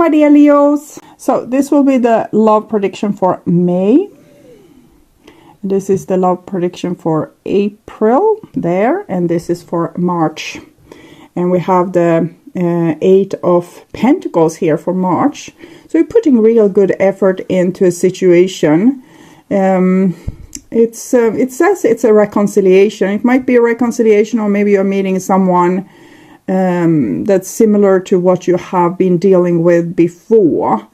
my dear Leos. So this will be the love prediction for May. This is the love prediction for April there, and this is for March. And we have the 8 of Pentacles here for March. So you're putting real good effort into a situation. It says it's a reconciliation. It might be a reconciliation, or maybe you're meeting someone that's similar to what you have been dealing with before.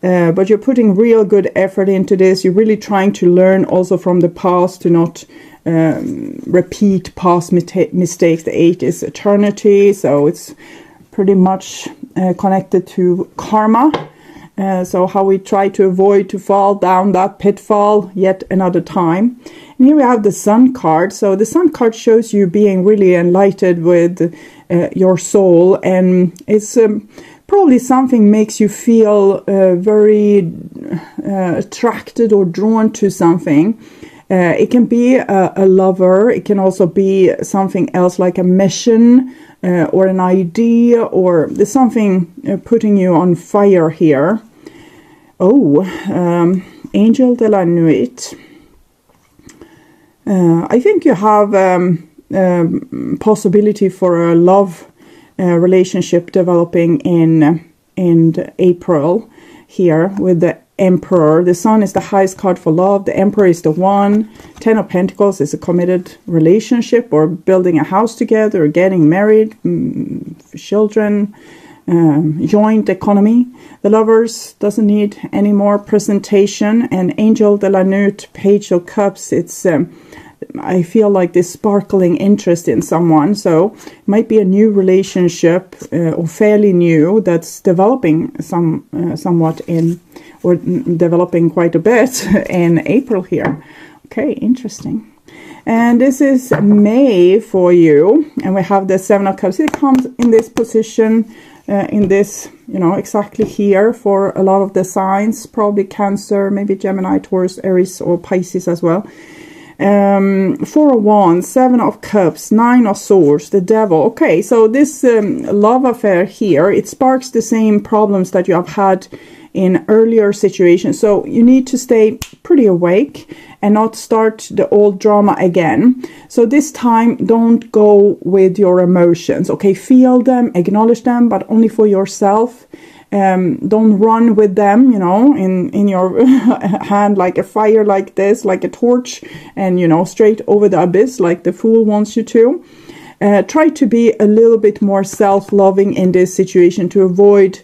But you're putting real good effort into this. You're really trying to learn also from the past to not repeat past mistakes. The 8 is eternity, so it's pretty much connected to karma. So how we try to avoid to fall down that pitfall yet another time. And here we have the Sun card. So the Sun card shows you being really enlightened with your soul, and it's probably something makes you feel very attracted or drawn to something. It can be a lover. It can also be something else like a mission or an idea, or there's something putting you on fire here. Oh, Angel de la Nuit. I think you have possibility for a love relationship developing in April here with the Emperor. The Sun is the highest card for love. The Emperor is the 1. 10 of Pentacles is a committed relationship, or building a house together, or getting married, children, joint economy. The Lovers doesn't need any more presentation. And Angel de la Nuit, Page of Cups, it's I feel like this sparkling interest in someone. So it might be a new relationship, or fairly new, that's developing somewhat in, or developing quite a bit in April here. Okay, interesting. And this is May for you, and we have the 7 of Cups. It comes in this position, in this, exactly here for a lot of the signs, probably Cancer, maybe Gemini, Taurus, Aries, or Pisces as well. 4 of Wands, 7 of Cups, 9 of Swords, the Devil. Okay, so this love affair here, it sparks the same problems that you have had in earlier situations. So you need to stay pretty awake and not start the old drama again. So this time, don't go with your emotions. Okay, feel them, acknowledge them, but only for yourself. Don't run with them, in your hand like a fire, like this, like a torch, and straight over the abyss like the Fool wants you to. Try to be a little bit more self-loving in this situation to avoid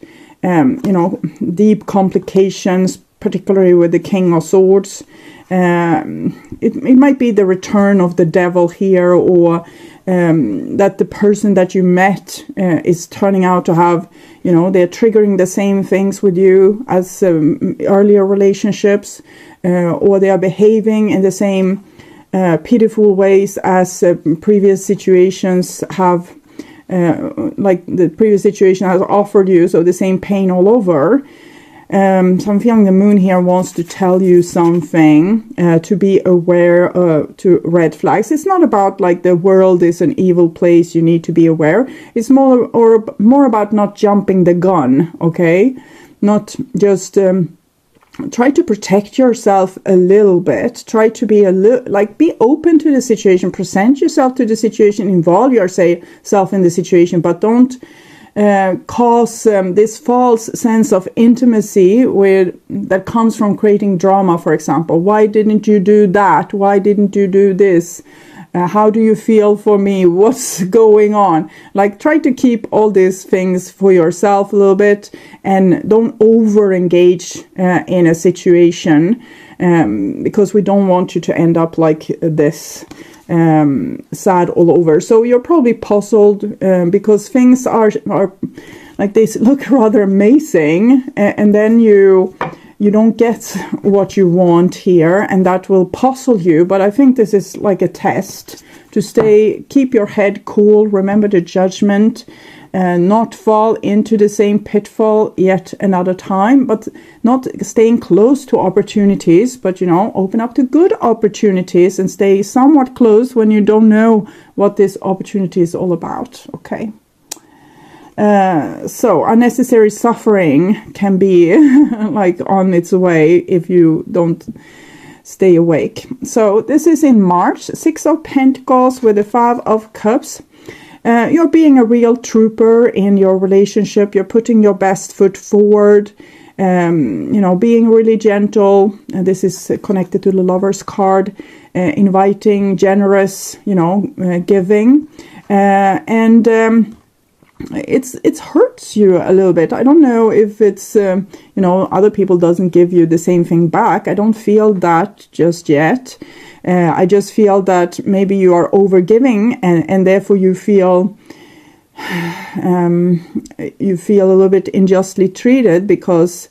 deep complications, particularly with the King of Swords. It might be the return of the Devil here, or that the person that you met is turning out to have, they're triggering the same things with you as earlier relationships, or they are behaving in the same pitiful ways as previous situations have, like the previous situation has offered you, so the same pain all over. So I'm feeling the Moon here wants to tell you something, to be aware to red flags. It's not about like the world is an evil place, you need to be aware. It's more about not jumping the gun, okay? Not just try to protect yourself a little bit. Try to be be open to the situation, present yourself to the situation, involve yourself in the situation, but don't cause this false sense of intimacy that comes from creating drama, for example. Why didn't you do that? Why didn't you do this? How do you feel for me? What's going on? Like, try to keep all these things for yourself a little bit, and don't over engage in a situation, because we don't want you to end up like this, sad all over. So you're probably puzzled because things are like, they look rather amazing, and then you don't get what you want here, and that will puzzle you. But I think this is like a test to keep your head cool, remember the judgment, not fall into the same pitfall yet another time, but not staying close to opportunities, but open up to good opportunities and stay somewhat close when you don't know what this opportunity is all about. Okay. So unnecessary suffering can be like on its way if you don't stay awake. So this is in March, 6 of Pentacles with the 5 of Cups. You're being a real trooper in your relationship. You're putting your best foot forward, you know, being really gentle. This is connected to the Lover's card, inviting, generous, you know, giving. It hurts you a little bit. I don't know if it's, you know, other people doesn't give you the same thing back. I don't feel that just yet. I just feel that maybe you are overgiving and therefore you feel a little bit unjustly treated because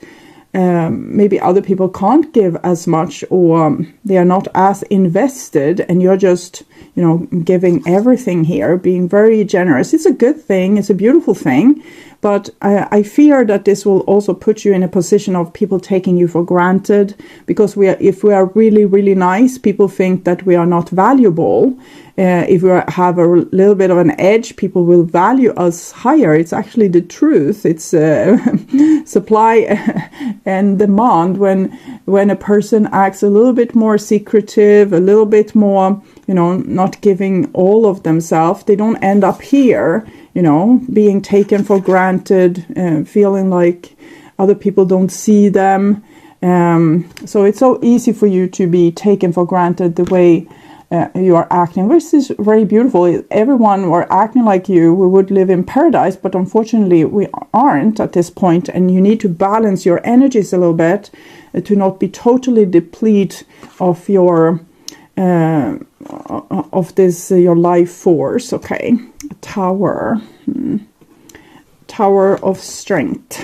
maybe other people can't give as much or they are not as invested and you're just, you know, giving everything here, being very generous. It's a good thing. It's a beautiful thing. But I fear that this will also put you in a position of people taking you for granted because if we are really, really nice, people think that we are not valuable. If we have a little bit of an edge, people will value us higher. It's actually the truth. It's supply and demand. When a person acts a little bit more secretive, a little bit more, you know, not giving all of themselves, they don't end up here, you know, being taken for granted, feeling like other people don't see them. So it's so easy for you to be taken for granted the way you are acting, which is very beautiful. If everyone were acting like you, we would live in paradise, but unfortunately we aren't at this point, and you need to balance your energies a little bit to not be totally depleted of your your life force. Okay, Tower. Tower of Strength.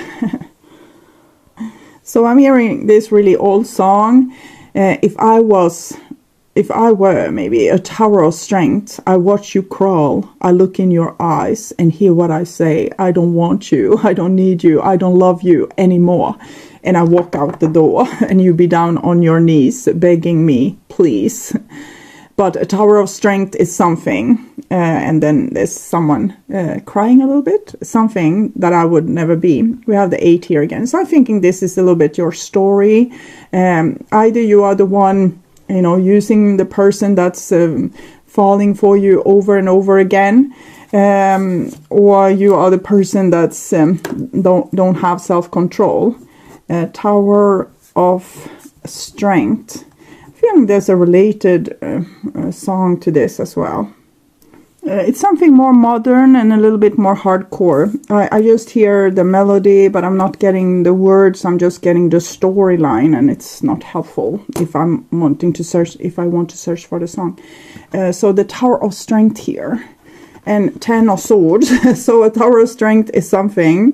So I'm hearing this really old song. If I were maybe a tower of strength, I watch you crawl, I look in your eyes and hear what I say. I don't want you, I don't need you, I don't love you anymore. And I walk out the door and you be down on your knees begging me, please. But a tower of strength is something, and then there's someone crying a little bit, something that I would never be. We have the 8 here again. So I'm thinking this is a little bit your story. Either you are the one, you know, using the person that's falling for you over and over again, or you are the person that's don't have self-control. Tower of Strength. I feel there's a related song to this as well. It's something more modern and a little bit more hardcore. I just hear the melody, but I'm not getting the words. I'm just getting the storyline, and it's not helpful if I want to search for the song. So the Tower of Strength here, and 10 of Swords. So a Tower of Strength is something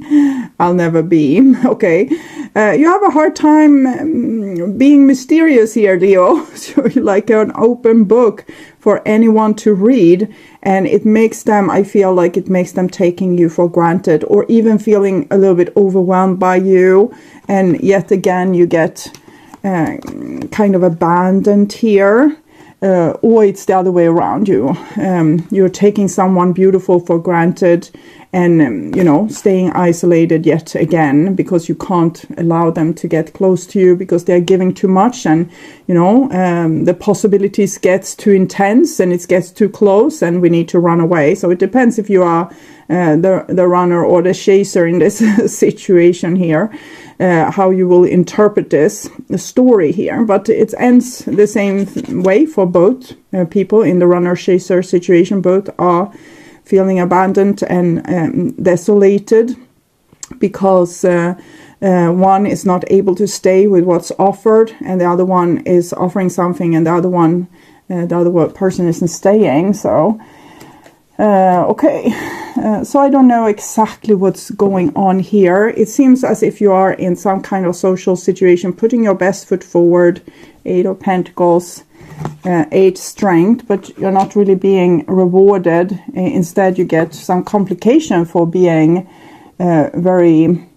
I'll never be. Okay, you have a hard time being mysterious here, Leo. So you're like an open book for anyone to read, and it makes them, I feel like it makes them taking you for granted, or even feeling a little bit overwhelmed by you, and yet again you get kind of abandoned here. Or it's the other way around. You're taking someone beautiful for granted, and you know, staying isolated yet again because you can't allow them to get close to you because they're giving too much, and you know, the possibilities gets too intense and it gets too close, and we need to run away. So it depends if you are the runner or the chaser in this situation here. How you will interpret the story here, but it ends the same way for both people in the runner-chaser situation. Both are feeling abandoned and desolated because one is not able to stay with what's offered, and the other one is offering something, and the other person isn't staying. So okay, so I don't know exactly what's going on here. It seems as if you are in some kind of social situation, putting your best foot forward. 8 of Pentacles, 8 Strength, but you're not really being rewarded. Instead, you get some complication for being very,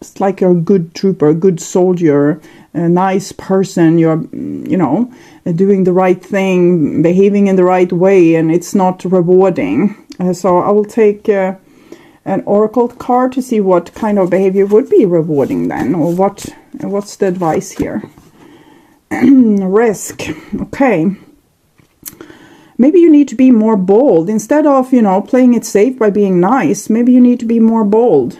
it's like you're a good trooper, good soldier, a nice person. You're, you know, doing the right thing, behaving in the right way, and it's not rewarding. So I will take an oracle card to see what kind of behavior would be rewarding then, or what's the advice here. Risk. Okay. Maybe you need to be more bold. Instead of, you know, playing it safe by being nice, maybe you need to be more bold.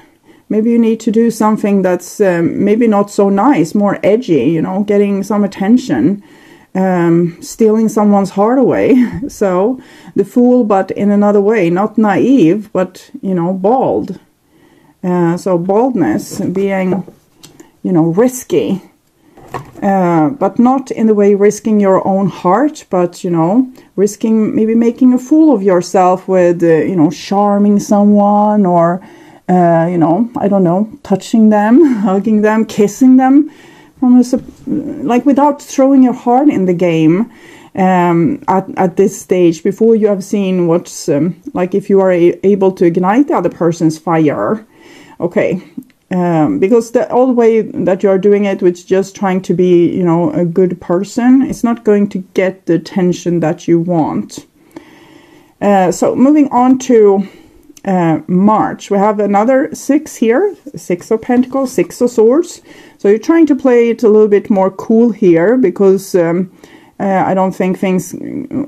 Maybe you need to do something that's maybe not so nice, more edgy, you know, getting some attention, stealing someone's heart away. So the Fool, but in another way, not naive, but, you know, bold. So boldness, being, you know, risky. But not in the way risking your own heart, but, you know, risking maybe making a fool of yourself with, you know, charming someone, or, you know, I don't know, touching them, hugging them, kissing them, like without throwing your heart in the game at this stage, before you have seen what's, like if you are able to ignite the other person's fire. Okay. Because the old way that you're doing it, which is just trying to be, you know, a good person, it's not going to get the attention that you want. So moving on to March, we have another 6 here, 6 of Pentacles, 6 of Swords. So you're trying to play it a little bit more cool here, because I don't think things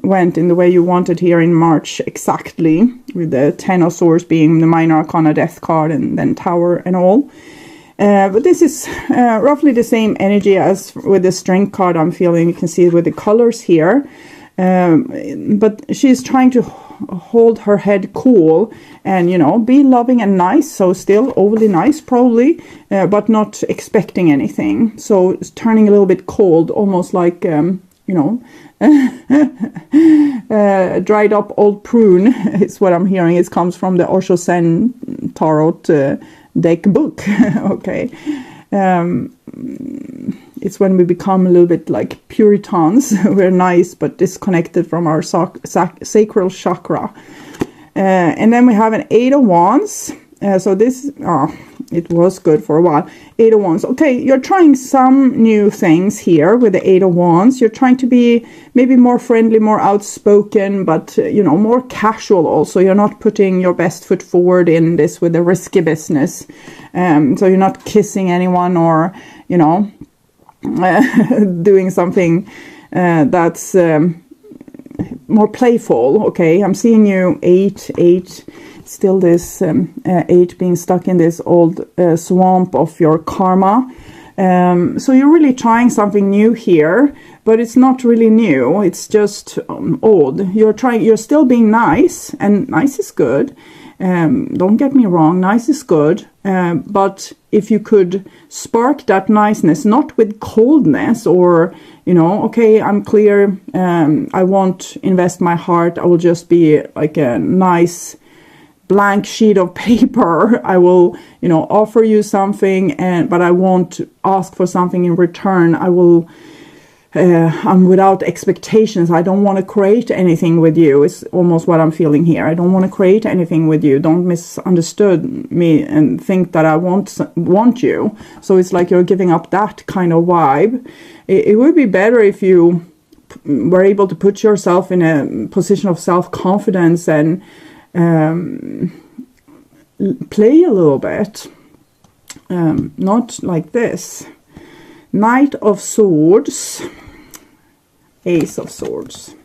went in the way you wanted here in March exactly, with the 10 of Swords being the minor arcana death card, and then Tower and all. But this is roughly the same energy as with the Strength card I'm feeling. You can see it with the colors here. But she's trying to hold her head cool and, you know, be loving and nice. So still overly nice probably, but not expecting anything. So it's turning a little bit cold, almost like... you know, dried up old prune is what I'm hearing. It comes from the Osho Sen Tarot deck book. Okay. It's when we become a little bit like Puritans. We're nice but disconnected from our sacral chakra. And then we have an 8 of Wands. So this, it was good for a while. 8 of Wands. Okay, you're trying some new things here with the 8 of Wands. You're trying to be maybe more friendly, more outspoken, but, you know, more casual also. You're not putting your best foot forward in this with the risky business. So you're not kissing anyone, or, you know, doing something that's more playful. Okay, I'm seeing you 8. Still this 8 being stuck in this old swamp of your karma. So you're really trying something new here, but it's not really new. It's just old. You're still being nice, and nice is good. Don't get me wrong, nice is good. But if you could spark that niceness, not with coldness, or, you know, okay, I'm clear, I won't invest my heart. I will just be like a nice blank sheet of paper. I will, you know, offer you something, but I won't ask for something in return. I will, I'm without expectations. I don't want to create anything with you. It's almost what I'm feeling here. I don't want to create anything with you. Don't misunderstood me and think that I want you. So it's like you're giving up that kind of vibe. It would be better if you were able to put yourself in a position of self-confidence and play a little bit, not like this. Knight of Swords, Ace of Swords.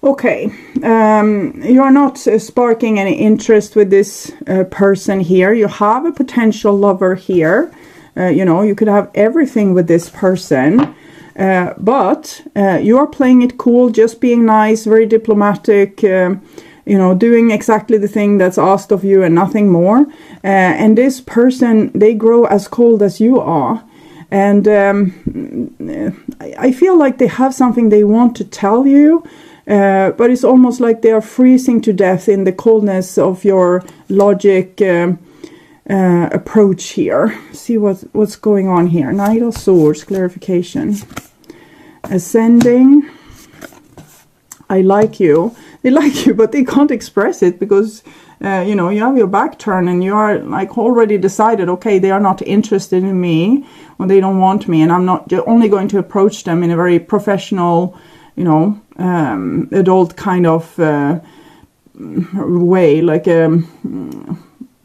Okay, you're not sparking any interest with this person here. You have a potential lover here. You know, you could have everything with this person. But you are playing it cool, just being nice, very diplomatic, you know, doing exactly the thing that's asked of you and nothing more. And this person, they grow as cold as you are. And I feel like they have something they want to tell you, but it's almost like they are freezing to death in the coldness of your logic approach here. See what's going on here. Knight of Swords, clarification. Ascending. I like you. They like you, but they can't express it because, you know, you have your back turned and you are like already decided, okay, they are not interested in me, or they don't want me, and I'm not only going to approach them in a very professional, you know, adult kind of way, like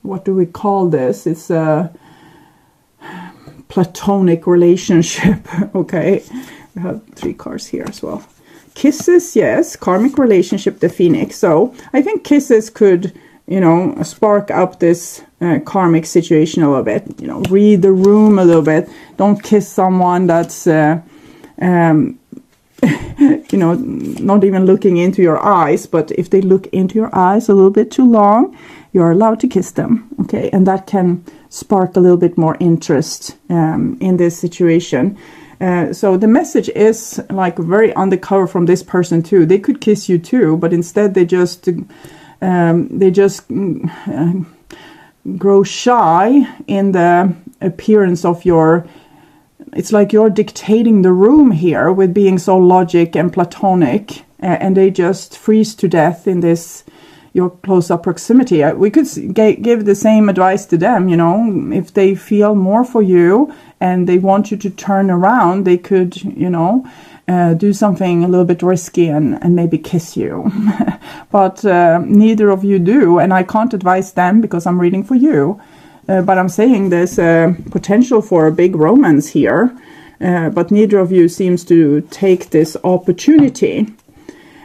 what do we call this? It's a platonic relationship. Okay, we have 3 cards here as well. Kisses, yes, karmic relationship, the Phoenix. So I think kisses could, you know, spark up this karmic situation a little bit. You know, read the room a little bit. Don't kiss someone that's you know, not even looking into your eyes, but if they look into your eyes a little bit too long, you're allowed to kiss them. Okay, and that can spark a little bit more interest in this situation. So the message is like very undercover from this person too. They could kiss you too, but instead they just grow shy in the appearance of your. It's like you're dictating the room here with being so logic and platonic, and they just freeze to death in this your close-up proximity. We could give the same advice to them, you know, if they feel more for you and they want you to turn around, they could, you know, do something a little bit risky and maybe kiss you. But neither of you do, and I can't advise them because I'm reading for you. But I'm saying there's potential for a big romance here, but neither of you seems to take this opportunity.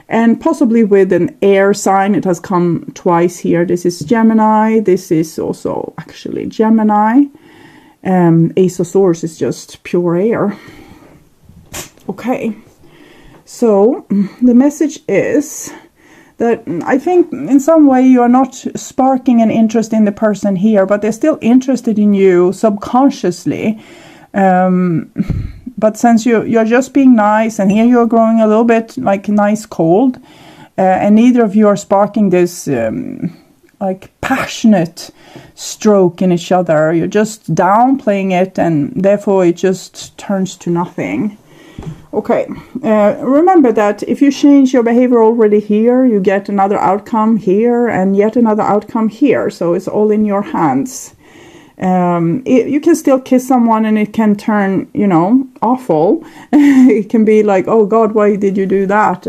And possibly with an air sign, it has come twice here. This is Gemini. This is also actually Gemini. Ace of Swords is just pure air. Okay, so the message is that I think in some way you are not sparking an interest in the person here, but they're still interested in you subconsciously. But since you're just being nice, and here you're growing a little bit like nice cold, and neither of you are sparking this like passionate stroke in each other. You're just downplaying it, and therefore it just turns to nothing. Okay, remember that if you change your behavior already here, you get another outcome here and yet another outcome here. So it's all in your hands. You can still kiss someone and it can turn, you know, awful. It can be like, oh God, why did you do that?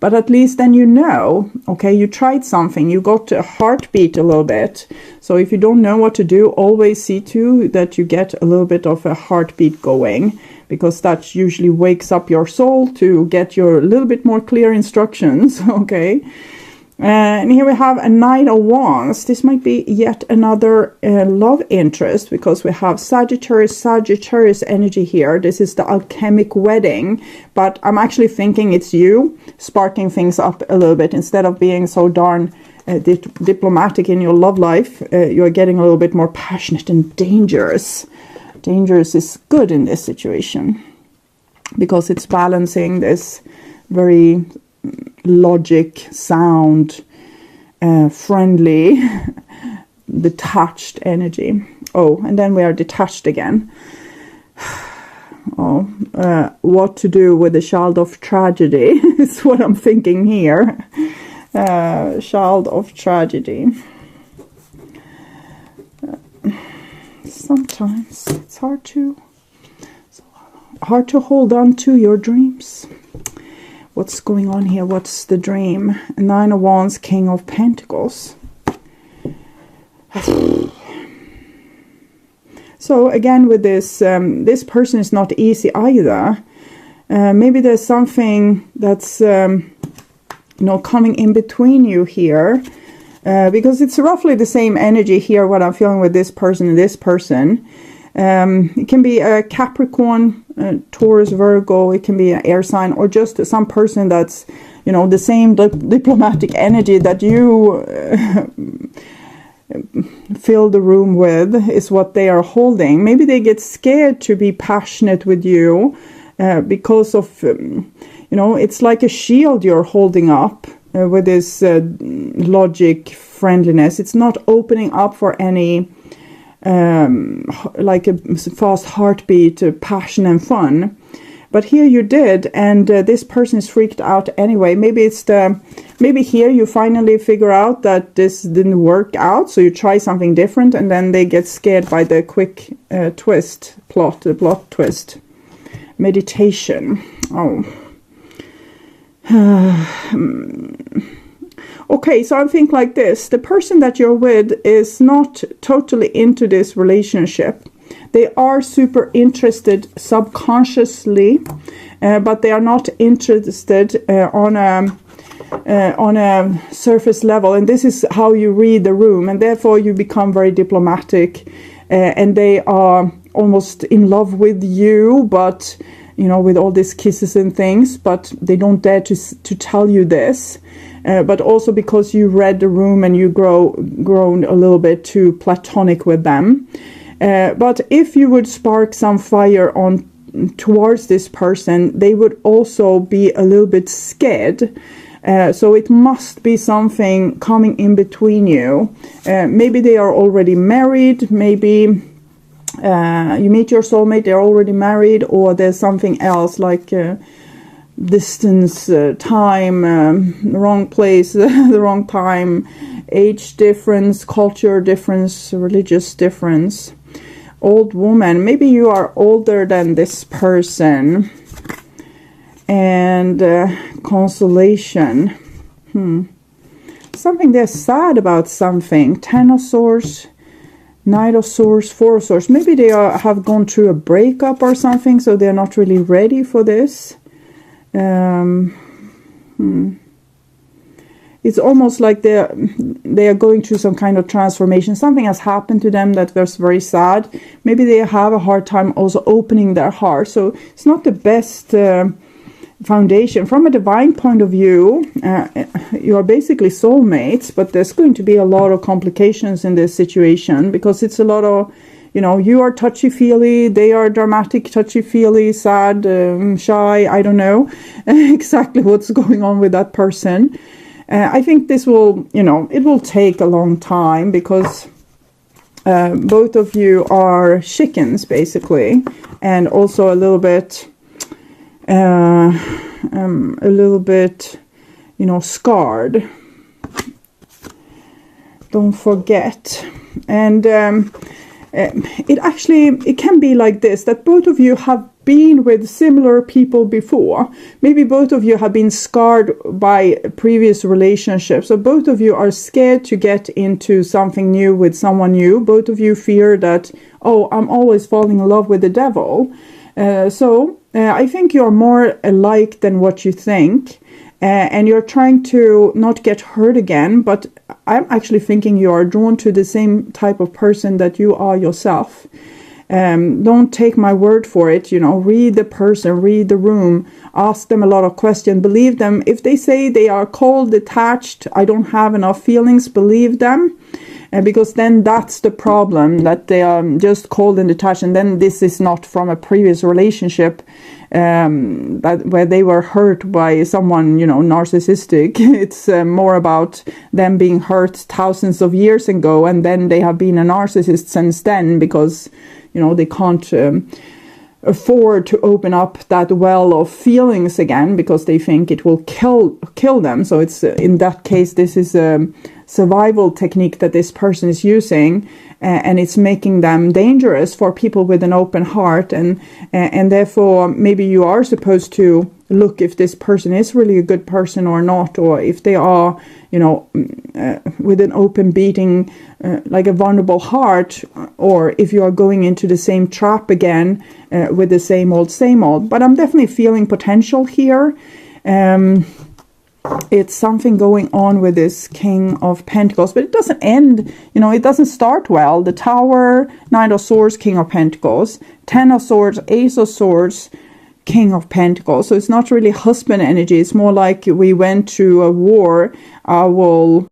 But at least then you know, okay, you tried something, you got a heartbeat a little bit. So if you don't know what to do, always see to that you get a little bit of a heartbeat going, because that usually wakes up your soul to get your a little bit more clear instructions, okay? And here we have a Knight of Wands. This might be yet another love interest, because we have Sagittarius energy here. This is the alchemic wedding, but I'm actually thinking it's you sparking things up a little bit. Instead of being so darn diplomatic in your love life, you're getting a little bit more passionate and dangerous. Dangerous is good in this situation, because it's balancing this very logic, sound, friendly, detached energy. Oh, and then we are detached again. Oh, what to do with the child of tragedy is what I'm thinking here. Child of tragedy. Sometimes it's hard to hold on to your dreams. What's going on here? What's the dream? Nine of Wands, King of Pentacles. So again, with this, this person is not easy either. Maybe there's something that's, you know, coming in between you here. Because it's roughly the same energy here, what I'm feeling with this person and this person. It can be a Capricorn, Taurus, Virgo. It can be an air sign, or just some person that's, you know, the same diplomatic energy that you fill the room with is what they are holding. Maybe they get scared to be passionate with you because of, you know, it's like a shield you're holding up with this logic, friendliness. It's not opening up for any like a fast heartbeat, passion and fun. But here you did, and this person is freaked out anyway. Maybe it's maybe here you finally figure out that this didn't work out, so you try something different, and then they get scared by the quick plot twist. Meditation. Oh, Okay, so I think like this. The person that you're with is not totally into this relationship. They are super interested subconsciously, but they are not interested on a surface level. And this is how you read the room. And therefore you become very diplomatic. And they are almost in love with you, but, you know, with all these kisses and things. But they don't dare to tell you this. But also because you read the room and you grown a little bit too platonic with them. But if you would spark some fire on towards this person, they would also be a little bit scared. So it must be something coming in between you. Maybe they are already married. Maybe you meet your soulmate, they're already married, or there's something else like distance, time, the wrong place, the wrong time, age difference, culture difference, religious difference. Old woman, maybe you are older than this person. And consolation. Something they're sad about something. 10 of Swords, Knight of Swords, 4 of Swords. Maybe they have gone through a breakup or something, so they're not really ready for this. It's almost like they are going through some kind of transformation. Something has happened to them that was very sad. Maybe they have a hard time also opening their heart. So it's not the best foundation. From a divine point of view, you are basically soulmates, but there's going to be a lot of complications in this situation because it's a lot of, you know, you are touchy-feely, they are dramatic, touchy-feely, sad, shy, I don't know exactly what's going on with that person. I think this will, you know, it will take a long time because both of you are chickens, basically, and also a little bit, you know, scarred. Don't forget. And it can be like this, that both of you have been with similar people before. Maybe both of you have been scarred by previous relationships. So both of you are scared to get into something new with someone new. Both of you fear that, oh, I'm always falling in love with the devil. So I think you're more alike than what you think. And you're trying to not get hurt again. But I'm actually thinking you are drawn to the same type of person that you are yourself. Don't take my word for it, you know, read the person, read the room, ask them a lot of questions, believe them. If they say they are cold, detached, I don't have enough feelings, believe them. Because then that's the problem, that they are just cold and detached. And then this is not from a previous relationship where they were hurt by someone, you know, narcissistic. It's more about them being hurt thousands of years ago. And then they have been a narcissist since then because, you know, they can't afford to open up that well of feelings again because they think it will kill them. So it's in that case, this is a survival technique that this person is using, and it's making them dangerous for people with an open heart, and therefore maybe you are supposed to look if this person is really a good person or not, or if they are, you know, with an open beating, like a vulnerable heart, or if you are going into the same trap again with the same old. But I'm definitely feeling potential here. It's something going on with this King of Pentacles, but it doesn't end, you know, it doesn't start well. The Tower, Knight of Swords, King of Pentacles, 10 of Swords, Ace of Swords, King of Pentacles. So it's not really husband energy. It's more like we went to a war. I will